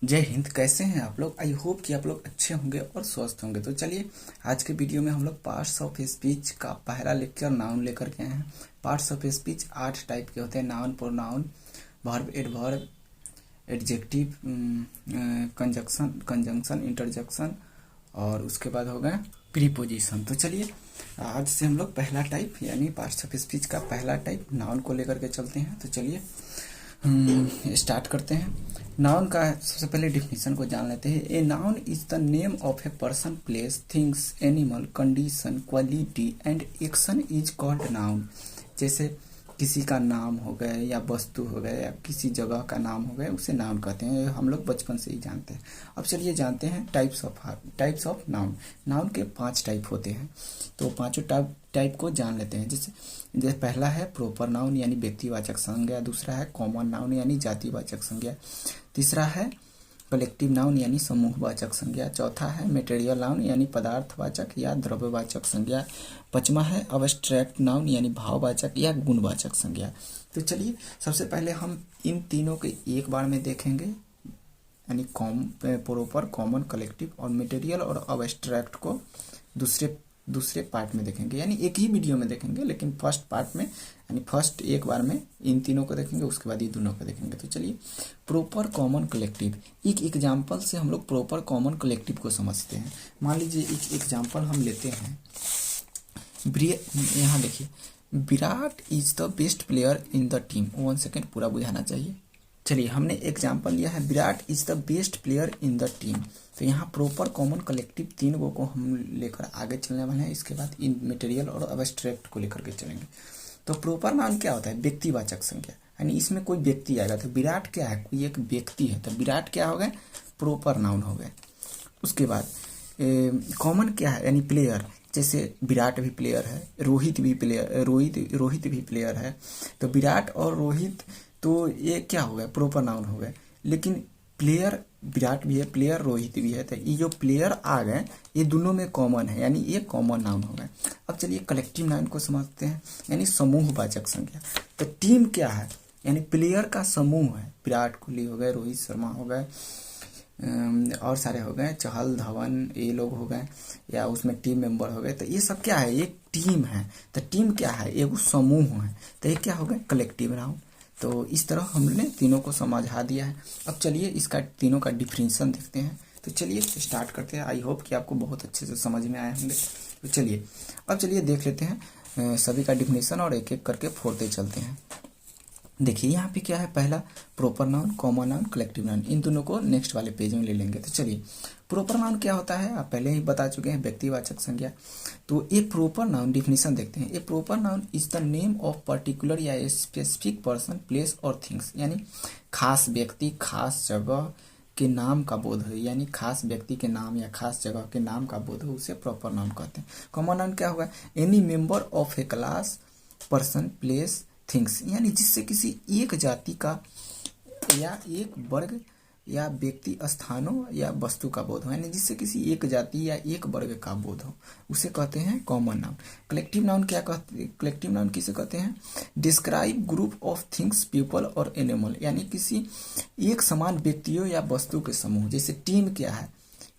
जय हिंद। कैसे हैं आप लोग? आई होप कि आप लोग अच्छे होंगे और स्वस्थ होंगे। तो चलिए आज के वीडियो में हम लोग पार्ट्स ऑफ स्पीच का पहला लेक्चर नाउन लेकर के आए हैं। पार्ट्स ऑफ स्पीच 8 टाइप के होते हैं। Noun, pronoun, verb, adverb, adjective, conjunction, interjection और उसके बाद हो गए प्रीपोजिशन। तो चलिए आज से हम लोग पहला टाइप यानी पार्ट्स ऑफ स्पीच का पहला टाइप नाउन को लेकर के चलते हैं। तो चलिए स्टार्ट करते हैं। नाउन का सबसे पहले डिफिनीशन को जान लेते हैं। A noun is the name of a person, place, things, animal, condition, quality and action is called noun. जैसे किसी का नाम हो गए या वस्तु हो गए या किसी जगह का नाम हो गए उसे नाउन कहते हैं। हम लोग बचपन से ही जानते हैं। अब चलिए जानते हैं टाइप्स ऑफ नाउन। नाउन के 5 टाइप होते हैं, तो पांचों टाइप को जान लेते हैं। जैसे पहला है प्रॉपर नाउन यानी व्यक्तिवाचक संज्ञा, दूसरा है कॉमन नाउन यानी जातिवाचक संज्ञा, तीसरा है कलेक्टिव नाउन यानी समूहवाचक संज्ञा, चौथा है मटेरियल नाउन यानी पदार्थवाचक या द्रव्यवाचक संज्ञा, पांचवा है अब्स्ट्रैक्ट नाउन यानी भाववाचक या गुणवाचक संज्ञा। तो चलिए सबसे पहले हम इन तीनों के एक बार में देखेंगे यानी प्रॉपर, कॉमन, कलेक्टिव और मटेरियल और अब्स्ट्रैक्ट को दूसरे पार्ट में देखेंगे, यानी एक ही वीडियो में देखेंगे, लेकिन फर्स्ट पार्ट में यानी फर्स्ट एक बार में इन तीनों को देखेंगे, उसके बाद ये दोनों को देखेंगे। तो चलिए प्रॉपर, कॉमन, कलेक्टिव, एक एग्जांपल से हम लोग प्रॉपर, कॉमन, कलेक्टिव को समझते हैं। मान लीजिए एक एग्जांपल हम लेते हैं। यहाँ देखिए, Virat is the best player in the team. 1 second पूरा बुझाना चाहिए। चलिए हमने एग्जाम्पल लिया है Virat is the best player in the team. तो यहाँ प्रॉपर, कॉमन, कलेक्टिव तीन गो को हम लेकर आगे चलने वाले हैं। इसके बाद इन मटेरियल और अब्स्ट्रैक्ट को लेकर के चलेंगे। तो प्रॉपर नाउन क्या होता है? व्यक्तिवाचक संज्ञा, यानी इसमें कोई व्यक्ति आएगा। तो विराट क्या है? कोई एक व्यक्ति है, तो विराट क्या हो गए? प्रॉपर नाउन हो गए। उसके बाद कॉमन क्या है? यानी प्लेयर, जैसे विराट भी प्लेयर है, रोहित भी प्लेयर है। तो विराट और रोहित, तो ये क्या हो गया? प्रॉपर नाउन हो गए। लेकिन प्लेयर विराट भी है, प्लेयर रोहित भी है, तो ये जो प्लेयर आ गए ये दोनों में कॉमन है, यानी ये कॉमन नाउन हो गए। अब चलिए कलेक्टिव नाउन को समझते हैं, यानी समूहवाचक संज्ञा। तो टीम क्या है? यानी प्लेयर का समूह है। विराट कोहली हो गए, रोहित शर्मा हो गए, और सारे हो गए, चहल, धवन, ये लोग हो गए, या उसमें टीम मेंबर हो गए। तो ये सब क्या है? एक टीम है। तो टीम क्या है? एक समूह है। तो ये क्या हो गए? Collective noun. तो इस तरह हमने तीनों को समझा दिया है। अब चलिए इसका तीनों का डिफरेंशिएशन देखते हैं। तो चलिए स्टार्ट करते हैं। आई होप कि आपको बहुत अच्छे से समझ में आए होंगे। तो चलिए देख लेते हैं सभी का डिफिनेशन और एक एक करके फोड़ते चलते हैं। देखिए यहाँ पे क्या है? पहला proper noun, common noun, collective noun, इन दोनों को नेक्स्ट वाले पेज में ले लेंगे। तो चलिए प्रॉपर नाउन क्या होता है? आप पहले ही बता चुके हैं, व्यक्तिवाचक संज्ञा। तो ये प्रॉपर नाउन डिफिनेशन देखते हैं। A proper noun is the name of particular या स्पेसिफिक पर्सन, प्लेस और थिंग्स, यानी खास व्यक्ति, खास जगह के नाम का बोध हो, यानी खास व्यक्ति के नाम या खास जगह के नाम का बोध हो, उसे प्रॉपर नाउन कहते हैं। कॉमन नाउन क्या होगा? Any member of A class, person, place, things, यानी जिससे किसी एक जाति का या एक वर्ग या व्यक्ति, स्थानों या वस्तु का बोध हो, यानी जिससे किसी एक जाति या एक वर्ग का बोध हो, उसे कहते हैं कॉमन नाउन। कलेक्टिव नाउन क्या कहते हैं? कलेक्टिव नाउन किसे कहते हैं? Describe group of things, people और एनिमल, यानी किसी एक समान व्यक्तियों या वस्तु के समूह। जैसे टीम क्या है?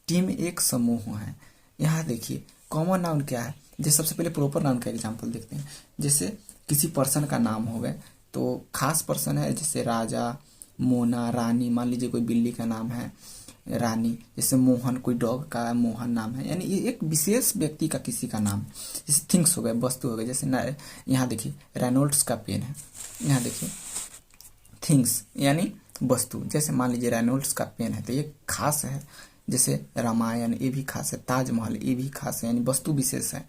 टीम एक समूह है। यहाँ देखिए कॉमन नाउन क्या है? जैसे सबसे पहले प्रॉपर नाउन का एग्जाम्पल देखते हैं। जैसे किसी पर्सन का नाम हो गए, तो खास पर्सन है, जैसे राजा, मोना, रानी। मान लीजिए कोई बिल्ली का नाम है रानी, जैसे मोहन, कोई डॉग का मोहन नाम है, यानी ये एक विशेष व्यक्ति का किसी का नाम। जैसे थिंग्स हो गए, वस्तु हो गए, जैसे यहाँ देखिए रेनॉल्ड्स का पेन है, यहाँ देखिए थिंग्स यानी वस्तु। जैसे मान लीजिए रेनॉल्ड्स का पेन है, तो ये खास है। जैसे रामायण, ये भी खास है। ताजमहल, ये भी खास है, यानी वस्तु विशेष है।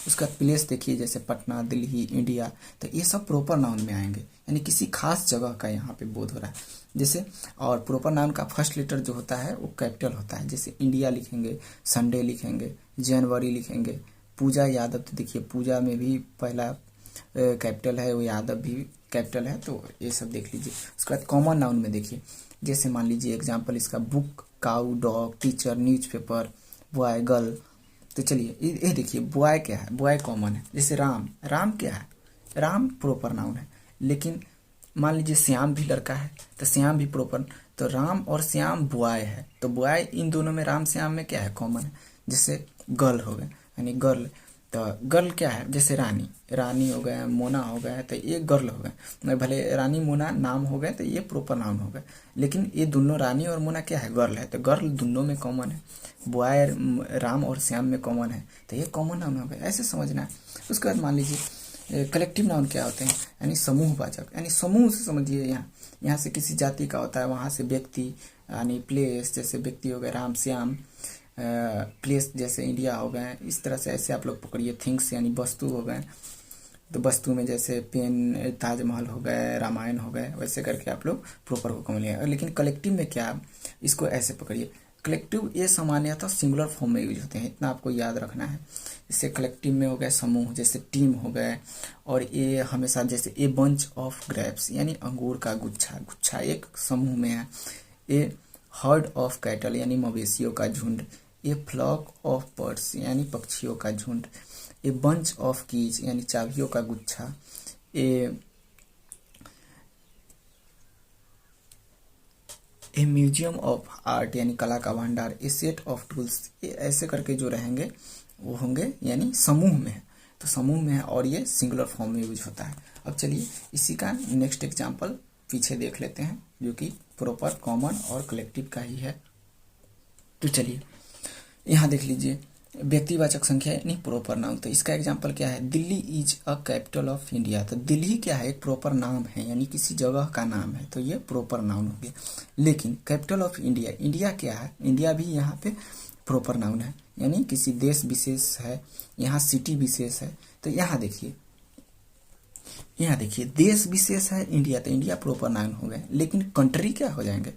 उसका प्लेस देखिए, जैसे पटना, दिल्ली, इंडिया, तो ये सब प्रॉपर नाउन में आएंगे, यानी किसी खास जगह का यहाँ पे बोध हो रहा है। जैसे और प्रॉपर नाउन का फर्स्ट लेटर जो होता है वो कैपिटल होता है। जैसे इंडिया लिखेंगे, संडे लिखेंगे, जनवरी लिखेंगे, पूजा यादव, तो देखिए पूजा में भी पहला कैपिटल है, वो यादव भी कैपिटल है। तो ये सब देख लीजिए। उसके बाद कॉमन नाउन में देखिए, जैसे मान लीजिए एग्जाम्पल इसका book, cow, dog, teacher, newspaper, boy, girl. तो चलिए ये देखिए बॉय क्या है? बॉय कॉमन है। जैसे राम, राम क्या है? राम प्रॉपर नाउन है, लेकिन मान लीजिए श्याम भी लड़का है तो श्याम भी प्रॉपर, तो राम और श्याम बॉय है तो बॉय इन दोनों में राम श्याम में क्या है कॉमन है, जैसे गर्ल हो गया यानी गर्ल, तो गर्ल क्या है जैसे रानी, रानी हो गया, मोना हो गया तो ये गर्ल हो गया, भले रानी मोना नाम हो गए तो ये प्रॉपर नाउन हो गया, लेकिन ये दोनों रानी और मोना क्या है गर्ल है, तो गर्ल दोनों में कॉमन है, बॉय राम और श्याम में कॉमन है तो ये कॉमन नाउन हो गया, ऐसे समझना है। उसके बाद मान लीजिए कलेक्टिव नाउन क्या होते हैं, यानी समूहवाचक, यानी समूह से समझिए, यहाँ से किसी जाति का होता है, वहाँ से व्यक्ति यानी प्लेस, जैसे व्यक्ति हो गए राम श्याम, प्लेस जैसे इंडिया हो गए, इस तरह से ऐसे आप लोग पकड़िए। थिंग्स यानी वस्तु हो गए, तो वस्तु में जैसे पेन ताजमहल हो गए, रामायण हो गए, वैसे करके आप लोग प्रॉपर को कॉमन लिया। लेकिन कलेक्टिव में क्या, इसको ऐसे पकड़िए, कलेक्टिव ये सामान्यतः सिंगुलर फॉर्म में यूज होते हैं, इतना आपको याद रखना है। इससे कलेक्टिव में हो गए समूह, जैसे टीम हो गए, और ये हमेशा जैसे ए बंच ऑफ ग्रेप्स यानी अंगूर का गुच्छा, गुच्छा एक समूह में है। ए हर्ड ऑफ कैटल यानी मवेशियों का झुंड, ए फ्लॉक ऑफ बर्ड्स यानी पक्षियों का झुंड, ए बंच ऑफ कीज यानी चाबियों का गुच्छा, ए म्यूजियम ऑफ आर्ट यानी कला का भंडार, ए सेट ऑफ टूल्स, ये ऐसे करके जो रहेंगे वो होंगे यानी समूह में है, तो समूह में है और ये सिंगुलर फॉर्म में यूज होता है। अब चलिए इसी का नेक्स्ट एग्जांपल पीछे देख लेते हैं जो कि प्रॉपर कॉमन और कलेक्टिव का ही है। तो चलिए यहाँ देख लीजिए, व्यक्तिवाचक संख्या यानी प्रॉपर नाउन, तो इसका एग्जांपल क्या है, Delhi is a capital of India, तो दिल्ली क्या है एक प्रॉपर नाम है यानी किसी जगह का नाम है, तो ये प्रॉपर नाउन हो गया। लेकिन कैपिटल ऑफ इंडिया, इंडिया क्या है, इंडिया भी यहाँ पे प्रॉपर नाउन है यानी किसी देश विशेष है, यहाँ सिटी विशेष है। तो यहाँ देखिए देश विशेष है इंडिया, तो इंडिया प्रॉपर नाउन हो गए। लेकिन कंट्री क्या हो जाएंगे,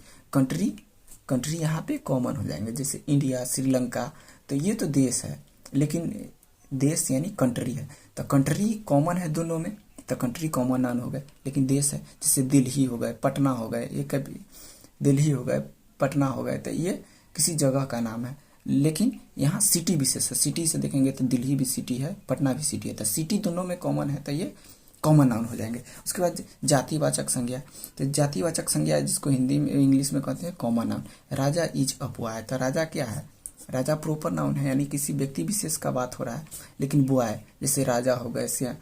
कंट्री यहाँ पे कॉमन हो जाएंगे, जैसे इंडिया, श्रीलंका, तो ये तो देश है, लेकिन देश यानी कंट्री है, तो कंट्री कॉमन है दोनों में, तो कंट्री कॉमन नाउन हो गए। लेकिन देश है, जैसे दिल्ली हो गए, पटना हो गए, ये कभी दिल्ली हो गए, पटना हो गए, तो ये किसी जगह का नाम है। लेकिन यहाँ सिटी विशेष है, सिटी से देखेंगे तो दिल्ली भी सिटी है, पटना भी सिटी है, तो सिटी दोनों में कॉमन है, तो ये कॉमन नाउन हो जाएंगे। उसके बाद जातिवाचक संज्ञा, तो जातिवाचक संज्ञा जिसको हिंदी में इंग्लिश में कहते हैं common noun, Raja is a boy, तो राजा क्या है, राजा प्रॉपर नाउन है यानी किसी व्यक्ति विशेष का बात हो रहा है। लेकिन बॉय जैसे राजा हो गए से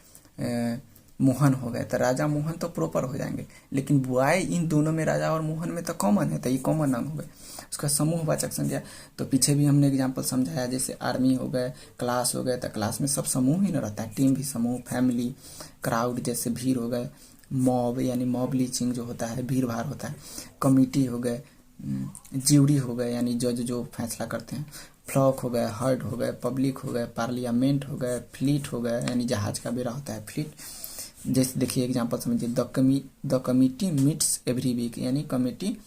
मोहन हो गए, तो राजा मोहन तो प्रॉपर हो जाएंगे, लेकिन बॉय इन दोनों में राजा और मोहन में तो कॉमन है, तो ये कॉमन नाउन हो गए। उसका समूहवाचक संज्ञा, तो पीछे भी हमने एग्जांपल समझाया, जैसे आर्मी हो गए, क्लास हो गए, तो क्लास में सब समूह ही न रहता है, टीम भी समूह, फैमिली, क्राउड जैसे भीड़ हो गए, मॉब यानी मॉब लीचिंग जो होता है भीड़ भाड़ होता है, कमिटी हो गए, ज्यूरी हो गए यानी जज जो फैसला करते हैं, फ्लॉक हो गए, हर्ड हो गए, पब्लिक हो गए, पार्लियामेंट हो गए, फ्लीट हो गए यानी जहाज का बेड़ा होता है फ्लीट। जैसे देखिए एग्जांपल समझिए, the committee meets every week यानी कमेटी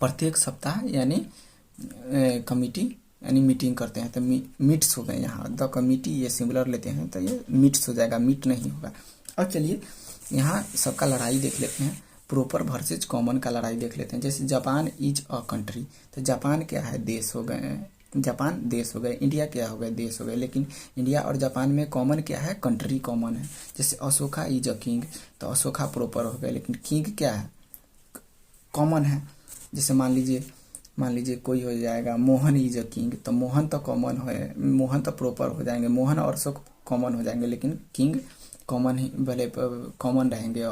प्रत्येक सप्ताह यानी कमिटी यानी मीटिंग करते हैं, तो मीट्स हो गए, यहाँ द कमिटी ये सिंगुलर लेते हैं तो ये मीट्स हो जाएगा, मीट नहीं होगा। अब चलिए यहाँ सबका लड़ाई देख लेते हैं, प्रॉपर वर्सेज कॉमन का लड़ाई देख लेते हैं। जैसे जापान इज अ कंट्री, तो जापान क्या है, देश हो गए, जापान देश हो गए, इंडिया क्या हो गए, देश हो गए, लेकिन इंडिया और जापान में कॉमन क्या है, कंट्री कॉमन है। जैसे अशोका इज अ किंग, तो अशोका प्रॉपर हो गए, लेकिन किंग क्या है, कॉमन है। जैसे मान लीजिए कोई हो जाएगा मोहन इज अ किंग, तो मोहन तो कॉमन है, मोहन तो प्रॉपर हो जाएंगे, मोहन और अशोक कॉमन हो जाएंगे, लेकिन किंग कॉमन ही भले कॉमन रहेंगे।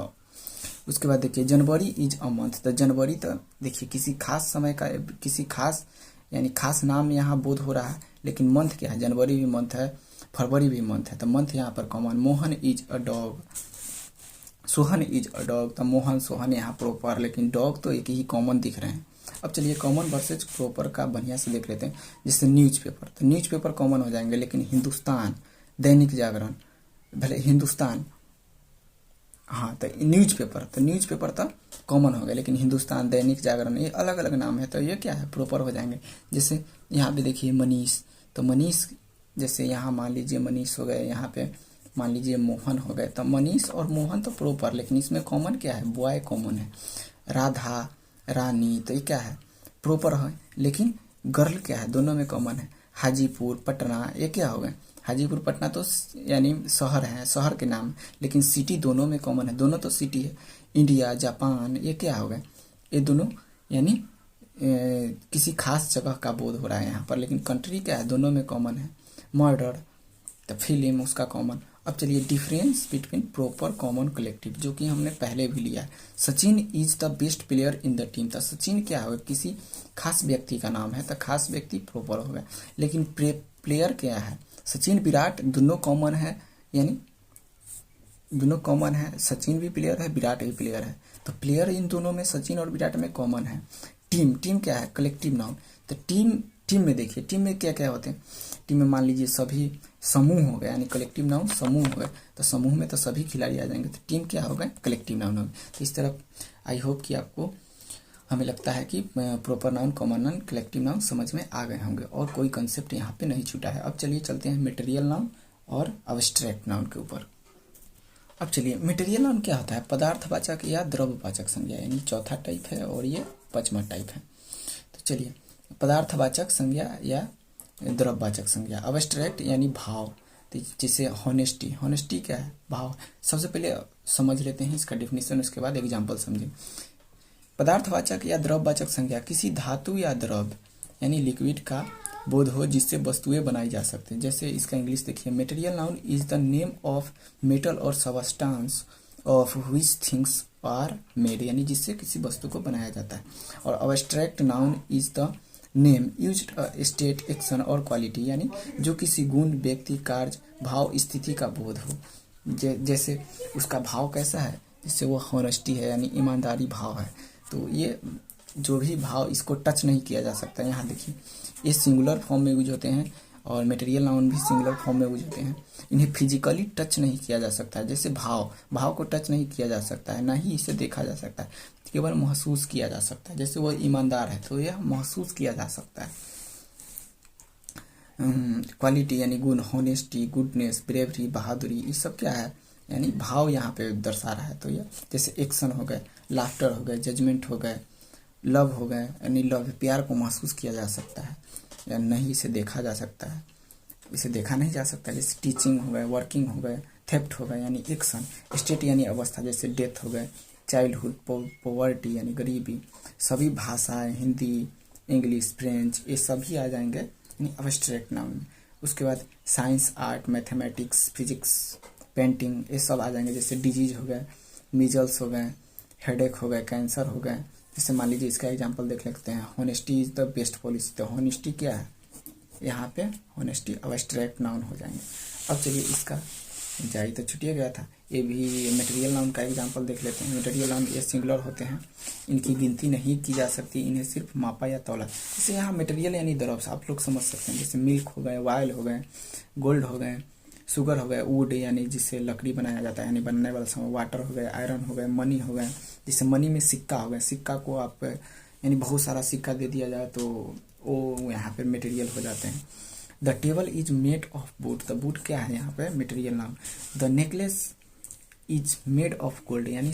उसके बाद देखिए जनवरी इज अ मंथ, तो जनवरी तो देखिए किसी खास समय का, किसी खास यानी खास नाम यहाँ बोध हो रहा है, लेकिन मंथ क्या है, जनवरी भी मंथ है, फरवरी भी मंथ है, तो मंथ यहाँ पर common. Mohan is a dog, Sohan is a dog, तो मोहन सोहन यहाँ प्रॉपर, लेकिन डॉग तो एक ही कॉमन दिख रहे हैं। अब चलिए कॉमन वर्सेज प्रॉपर का बढ़िया से देख लेते हैं। जैसे न्यूज़पेपर, तो न्यूज़पेपर कॉमन हो जाएंगे, लेकिन हिंदुस्तान, दैनिक जागरण, भले हिंदुस्तान, हाँ तो न्यूज़पेपर तो कॉमन हो गया, लेकिन हिंदुस्तान, दैनिक जागरण ये अलग अलग नाम है, तो ये क्या है, प्रॉपर हो जाएंगे। जैसे यहाँ पे देखिए मनीष, तो मनीष जैसे यहाँ मान लीजिए मनीष हो गए, यहाँ पे मान लीजिए मोहन हो गए, तो मनीष और मोहन तो प्रॉपर, लेकिन इसमें कॉमन क्या है, बॉय कॉमन है। राधा, रानी, तो ये क्या है, प्रॉपर है, लेकिन गर्ल क्या है, दोनों में कॉमन है। हाजीपुर, पटना, ये क्या हो गए, हाजीपुर पटना तो यानी शहर है, शहर के नाम, लेकिन सिटी दोनों में कॉमन है, दोनों तो सिटी है। इंडिया, जापान, ये क्या हो गए, ये दोनों यानी किसी खास जगह का बोध हो रहा है यहाँ पर, लेकिन कंट्री क्या है, दोनों में कॉमन है। मर्डर, द फिल्म, उसका कॉमन। अब चलिए difference between proper, common, collective, जो कि हमने पहले भी लिया है। Sachin is the best player in the team. तो सचिन क्या होगा, किसी खास व्यक्ति का नाम है, तो खास व्यक्ति प्रॉपर होगा। लेकिन प्लेयर क्या है, सचिन विराट दोनों कॉमन है, यानी दोनों कॉमन है, सचिन भी प्लेयर है, विराट भी प्लेयर है, तो प्लेयर इन दोनों में, सचिन और विराट में कॉमन है। टीम क्या है, कलेक्टिव नाउन। तो टीम में देखिए, टीम में क्या क्या होते हैं, टीम में मान लीजिए सभी समूह हो गए, यानी कलेक्टिव नाउन समूह हो गए, तो समूह में तो सभी खिलाड़ी आ जाएंगे, तो टीम क्या हो गए, कलेक्टिव नाउन हो गए। तो इस तरह आई होप कि आपको, हमें लगता है कि proper noun, common noun, collective noun समझ में आ गए होंगे और कोई कंसेप्ट यहाँ पे नहीं छूटा है। अब चलिए चलते हैं मटेरियल नाउन और अब्स्ट्रैक्ट नाउन के ऊपर। अब चलिए मटेरियल नाउन क्या होता है, पदार्थवाचक या द्रव्यवाचक संज्ञा, यानी चौथा टाइप है और ये पांचवा टाइप है। तो चलिए पदार्थवाचक संज्ञा या द्रव्यवाचक संज्ञा। अब्स्ट्रैक्ट यानी भाव, तो जैसे हॉनेस्टी, हॉनेस्टी क्या है, भाव। सबसे पहले समझ लेते हैं इसका डेफिनेशन, उसके बाद एग्जाम्पल समझें। पदार्थवाचक या द्रव्यवाचक संज्ञा किसी धातु या द्रव यानी लिक्विड का बोध हो जिससे वस्तुएं बनाई जा सकती हैं। जैसे इसका इंग्लिश देखिए, material noun is the name of metal और substance of which things are made, यानी जिससे किसी वस्तु को बनाया जाता है। और abstract noun is the name used state, action और क्वालिटी, यानी जो किसी गुण, व्यक्ति, कार्य, भाव, स्थिति का बोध हो। जैसे उसका भाव कैसा है, जैसे वो हॉनेस्टी है, यानी ईमानदारी भाव है। तो ये जो भी भाव, इसको टच नहीं किया जा सकता। यहाँ देखिए ये सिंगुलर फॉर्म में यूज होते हैं और मटेरियल नाउन भी सिंगुलर फॉर्म में यूज होते हैं। इन्हें फिजिकली टच नहीं किया जा सकता है, जैसे भाव को टच नहीं किया जा सकता है, ना ही इसे देखा जा सकता है, केवल महसूस किया जा सकता है। जैसे वो ईमानदार है तो यह महसूस किया जा सकता है। क्वालिटी यानी गुण, हॉनेस्टी, गुडनेस, ब्रेवरी, बहादुरी, ये सब क्या है, यानी भाव यहाँ पे दर्शा रहा है। तो ये जैसे एक्शन हो गए, लाफ्टर हो गए, जजमेंट हो गए, लव हो गए, यानी लव, प्यार को महसूस किया जा सकता है या नहीं इसे देखा जा सकता है, इसे देखा नहीं जा सकता। जैसे टीचिंग हो गए, वर्किंग हो गए, थेफ्ट हो गए यानी एक्शन, स्टेट यानी अवस्था, जैसे डेथ हो गए, चाइल्डहुड, पॉवर्टी यानी गरीबी। सभी भाषाएं, हिंदी, इंग्लिश, फ्रेंच, ये सभी आ जाएंगे यानी अब्स्ट्रैक्ट नाउन में। उसके बाद science, art, mathematics, physics, painting, ये सब आ जाएंगे। जैसे डिजीज हो गए, मीजल्स हो गए, हेडेक हो गए, कैंसर हो गए। जैसे मान लीजिए इसका एग्जांपल देख लेते हैं, honesty is the best policy. तो होनेस्टी क्या है, यहाँ पे होनेस्टी अब्स्ट्रैक्ट नाउन हो जाएंगे। अब चलिए इसका जारी तो छुटिया गया था, ये भी मटेरियल नाउन का एग्जांपल देख लेते हैं। मटेरियल नाउन ये सिंगुलर होते हैं, इनकी गिनती नहीं की जा सकती, इन्हें सिर्फ मापा या तौला। जैसे यहाँ मटेरियल यानी द्रव्य, आप लोग समझ सकते हैं, जैसे मिल्क हो गए, वायल हो गए, गोल्ड हो गए, शुगर हो गए, वुड यानी जिससे लकड़ी बनाया जाता है यानी बनने वाला सामान, वाटर हो गए, आयरन हो गए, मनी हो गए। जैसे मनी में सिक्का हो गया, सिक्का को आप यानी बहुत सारा सिक्का दे दिया जाए तो वो यहाँ पे मटेरियल हो जाते हैं। The table is made of would, the wood क्या है यहाँ पे material noun. The necklace is made of gold, यानी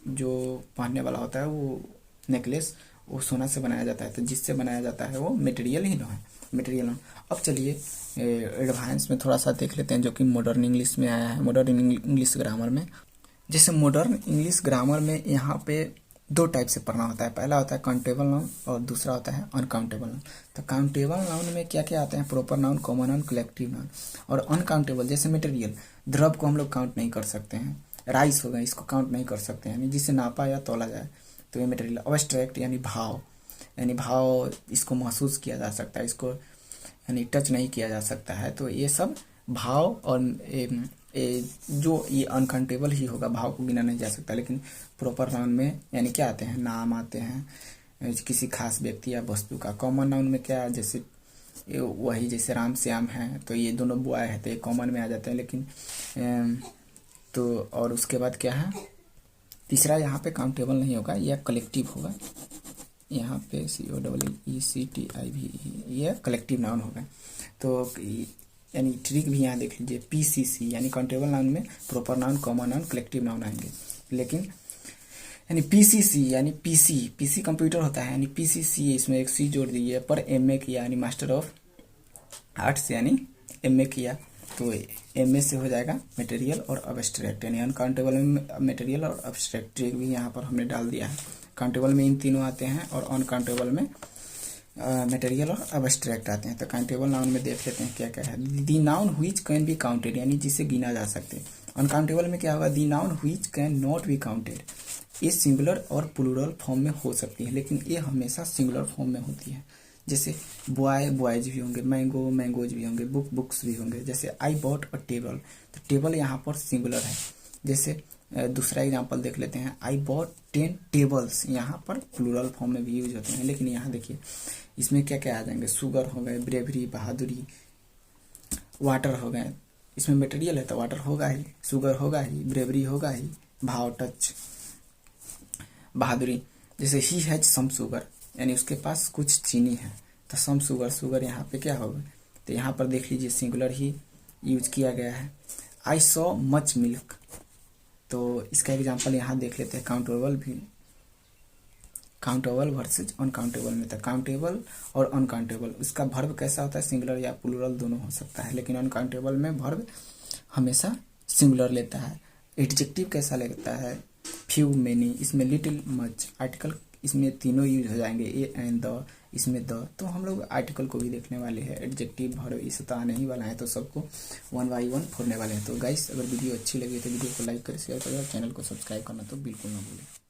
जो पहनने वाला होता है वो नेकलेस वो सोना से बनाया जाता है, तो जिससे बनाया जाता है वो मटेरियल ही ना है, मटेरियल नाउन। अब चलिए एडवांस में थोड़ा सा देख लेते हैं, जो कि मॉडर्न इंग्लिश में आया है, मॉडर्न इंग्लिश ग्रामर में। जैसे मॉडर्न इंग्लिश ग्रामर में यहाँ पे दो टाइप से पढ़ना होता है, पहला होता है काउंटेबल नाउन और दूसरा होता है अनकाउंटेबल नाउन। तो काउंटेबल नाउन में क्या क्या आते हैं, proper noun, common noun, collective noun. और अनकाउंटेबल जैसे मटेरियल, द्रव को हम लोग काउंट नहीं कर सकते हैं, राइस हो गए इसको काउंट नहीं कर सकते हैं, यानी जिसे नापा या तोला जाए तो ये मटेरियल। अब्स्ट्रैक्ट यानी भाव, यानी भाव इसको महसूस किया जा सकता है, इसको यानी टच नहीं किया जा सकता है। तो ये सब भाव और जो ये अनकाउंटेबल ही होगा, भाव को गिना नहीं जा सकता। लेकिन प्रॉपर नाउन में यानी क्या आते हैं, नाम आते हैं किसी खास व्यक्ति या वस्तु का। कॉमन नाउन में क्या, जैसे वही जैसे राम श्याम है तो ये दोनों बॉय है तो ये कॉमन में आ जाते हैं। लेकिन तो और उसके बाद क्या है, तीसरा यहाँ पे काउंटेबल नहीं होगा, यह कलेक्टिव होगा। यहाँ पे COECTIV ये कलेक्टिव नाउन होगा। तो यानी ट्रिक भी यहाँ देख लीजिए, PCC यानी काउंटेबल नाउन में proper noun, common noun, collective noun आएंगे। लेकिन यानी PCC यानी PC कंप्यूटर होता है, यानी PCC इसमें एक C जोड़ दीजिए, पर MA किया यानी मास्टर ऑफ आर्ट्स यानी एम ए किया तो एम ए से हो जाएगा मटेरियल और अब्स्ट्रैक्ट, यानी अनकाउंटेबल में मटेरियल और अब्स्ट्रैक्ट भी यहाँ पर हमने डाल दिया है। काउंटेबल में इन तीनों आते हैं और अनकाउंटेबल में मटेरियल और अब्स्ट्रैक्ट आते हैं। तो काउंटेबल नाउन में देख लेते हैं क्या क्या है। दी noun which can be counted, यानी जिसे गिना जा सकते हैं। अनकाउंटेबल में क्या होगा, दी noun which can not be counted, ये सिंगुलर और प्लूरल फॉर्म में हो सकती है, लेकिन ये हमेशा सिंगुलर फॉर्म में होती है। जैसे बॉय बॉयज भी होंगे, मैंगो मैंगोज भी होंगे, बुक बुक्स भी होंगे। जैसे आई बॉट अ टेबल, तो टेबल यहाँ पर सिंगुलर है। जैसे दूसरा एग्जांपल देख लेते हैं, आई बॉट 10 टेबल्स, यहाँ पर प्लूरल फॉर्म में भी यूज होते हैं, लेकिन यहाँ देखिए इसमें क्या क्या आ जाएंगे, शुगर हो गए, ब्रेवरी बहादुरी, वाटर हो गए। इसमें मटेरियल है तो वाटर होगा ही, शुगर होगा ही, ब्रेवरी होगा ही, भाव टच बहादुरी। जैसे ही हैज सम शुगर, यानी उसके पास कुछ चीनी है, तो सम शुगर, शुगर यहाँ पे क्या होगा, तो यहाँ पर देख लीजिए सिंगुलर ही यूज किया गया है। आई सॉ मच मिल्क, तो इसका एग्जांपल यहाँ देख लेते हैं। काउंटेबल भी, काउंटेबल वर्सेज अनकाउंटेबल में था। काउंटेबल और अनकाउंटेबल, उसका वर्ब कैसा होता है, सिंगुलर या प्लूरल दोनों हो सकता है, लेकिन अनकाउंटेबल में वर्ब हमेशा सिंगुलर लेता है। एडजेक्टिव कैसा लेता है, फ्यू मेनी, इसमें लिटिल मच। आर्टिकल इसमें तीनों यूज हो जाएंगे, ए एंड द, इसमें द। तो हम लोग आर्टिकल को भी देखने वाले हैं, एडजेक्टिव वर्ब इसे तो आने ही वाला है, तो सबको 1 बाई 1 फोड़ने वाले हैं। तो गाइस अगर वीडियो अच्छी लगी तो वीडियो को लाइक करें, शेयर करें और चैनल को सब्सक्राइब करना तो बिल्कुल ना भूलें।